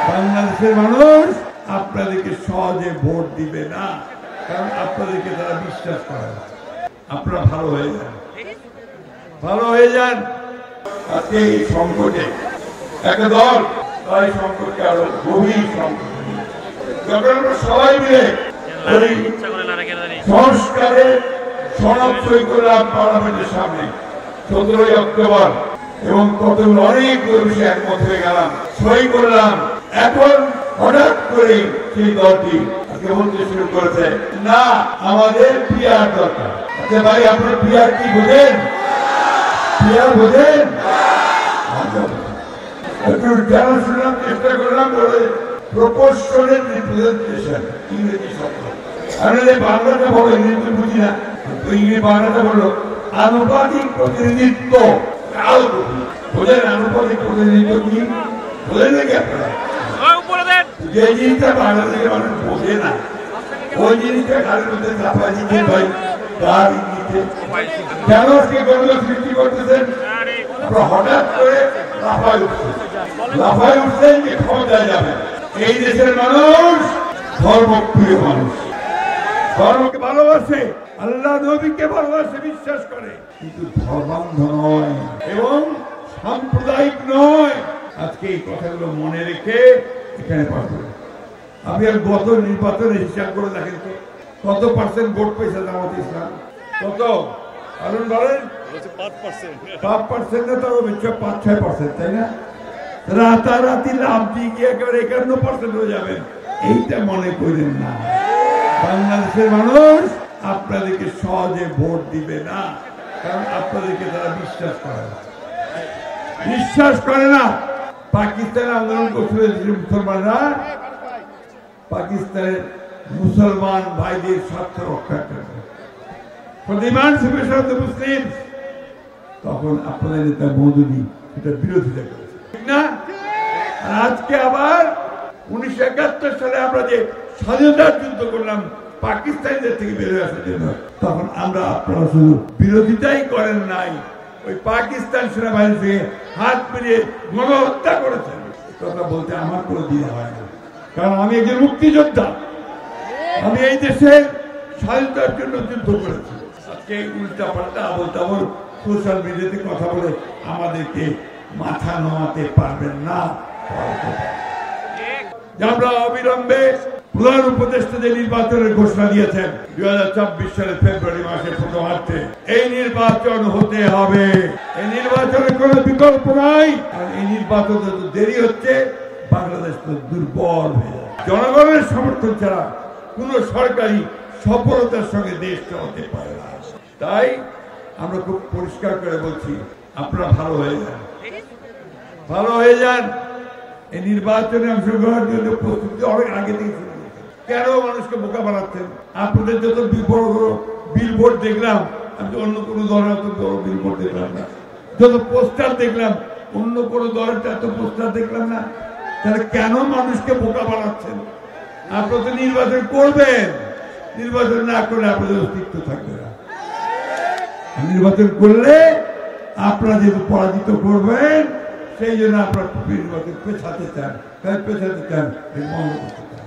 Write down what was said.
বাংলাদেশের মানুষ আপনাদেরকে সহজে ভোট দিবে না, কারণ আপনাদেরকে তারা বিশ্বাস করে না। আপনারা ভালো হয়ে যান, ভালো হয়ে যান। আজকে এই সংকটে একটা দল তাই সংকটকে আরো গভীর সংকট, যখন আমরা সবাই মিলে সংস্কারে সনদ সই করলাম পার্লামেন্টের সামনে 17 অক্টোবর, এবং কতগুলো অনেক বিষয়ে একমত হয়ে গেলাম, সই করলাম। এখন হঠাৎ করে সেই দলটি আজকে বলতে শুরু করেছে, না আমাদের পিআর দরকার। আচ্ছা ভাই, আপনার পিআর কি বোঝেন? পিআর বোঝেন? একটু জানা শুনলাম, চেষ্টা করলাম, বলে প্রপোর্শনাল রিপ্রেজেন্টেশন, ইংরেজি শব্দ। আমি বাংলাটা বলো, ইংরেজি বুঝি না, ইংরেজি বাংলাটা বলো আনুপাতিক প্রতিনিধিত্ব। বোঝেন আনুপাতিক প্রতিনিধিত্ব কি? বোঝেন নাকি আপনারা? যে জিনিসটা বাংলাদেশের মানুষ বোঝে না, ওই জিনিসটা কারোর মধ্যে চাপা দিচ্ছে। ভাই তার ইঙ্গিতে কেন আজকে গণনা সৃষ্টি করতেছেন? আপনারা হঠাৎ করে লাফায় উঠছেন যে ক্ষমতায় যাবেন। এই দেশের মানুষ ধর্মপ্রিয় মানুষ, ধর্মকে ভালোবাসে, আল্লাহ নবীকে ভালোবাসে, বিশ্বাস করে, কিন্তু ধর্মান্ধ নয় এবং সাম্প্রদায়িক নয়। আজকে এই কথাগুলো মনে রেখে এখানে পাঠাবেন। আপনি আর গত নির্বাচনের হিসাব করে দেখেন তো, কত পার্সেন্ট ভোট পেয়েছে জামাত ইসলাম? কত বলেন? 5% না, তারও বেশি, 5-6%, তাই না? রাতারাতি লাভ দিয়ে গিয়ে একেবারে 51% হয়ে যাবেন, এইটা মনে করেন না। বাংলাদেশের মানুষ আপনাদেরকে সহজে ভোট দিবে না, কারণ আপনাদেরকে তারা বিশ্বাস করে না। পাকিস্তানে আন্দোলন করছিল মুসলমানরা, পাকিস্তানের মুসলমান ভাইদের স্বার্থ রক্ষা করবে, মুসলিম। তখন আপনাদের নেতা মওদুদি এটা বিরোধিতা করেছে, ঠিক না? আজকে আবার 1971 সালে আমরা যে স্বাধীনতার যুদ্ধ করলাম পাকিস্তানিদের থেকে বেরিয়ে আসার জন্য, তখন আমরা আপনারা শুধু বিরোধিতাই করেন নাই, ওই পাকিস্তান সেনাবাহিনী থেকে হাত মিলিয়ে গণহত্যা করেছেন। কথা বলতে আমার কোনো দ্বিধা হয় না, কারণ আমি একজন মুক্তিযোদ্ধা, আমি এই দেশের স্বাধীনতার জন্য যুদ্ধ করেছি। আজকে উল্টা পাল্টা আবল তাবল সোশ্যাল মিডিয়াতে কথা বলে আমাদেরকে মাথা নোয়াতে পারবেন না। আমরা অবিলম্বে প্রধান উপদেষ্টা যে নির্বাচনের ঘোষণা দিয়েছেন 2024 সালের ফেব্রুয়ারি মাসের প্রথমার্ধে, এই নির্বাচন হতে হবে। এই নির্বাচনের কোনো বিকল্প নাই। আর এই নির্বাচন যত দেরি হচ্ছে, বাংলাদেশ তো দুর্বল হয়ে যাবে। জনগণের সমর্থন ছাড়া কোন সরকারি সফলতার সঙ্গে দেশ চলতে পারে না। তাই আমরা খুব পরিষ্কার করে বলছি, আপনারা ভালো হয়ে যান, ভালো হয়ে যান। এই নির্বাচনে অংশগ্রহণের জন্য প্রস্তুতি অনেক আগে থেকে শুরু করেছেন। কেন মানুষকে বোকা বানাচ্ছেন? আপনাদের যত বড় বড় বিলবোর্ড দেখলাম, আমি তো অন্য কোনো দলের এত বড় বিলবোর্ড দেখলাম না। যত পোস্টার দেখলাম, অন্য কোনো দলের এত পোস্টার দেখলাম না। তাহলে কেন মানুষকে বোকা বানাচ্ছেন? আপনারা তো নির্বাচন করবেন, নির্বাচন না করলে আপনাদের অস্তিত্ব থাকবে না। নির্বাচন করলে আপনারা যেহেতু পরাজিত করবেন, সেই জন্য আপনার নির্বাচন পেছাতে চান, বন্ধ করতে চান।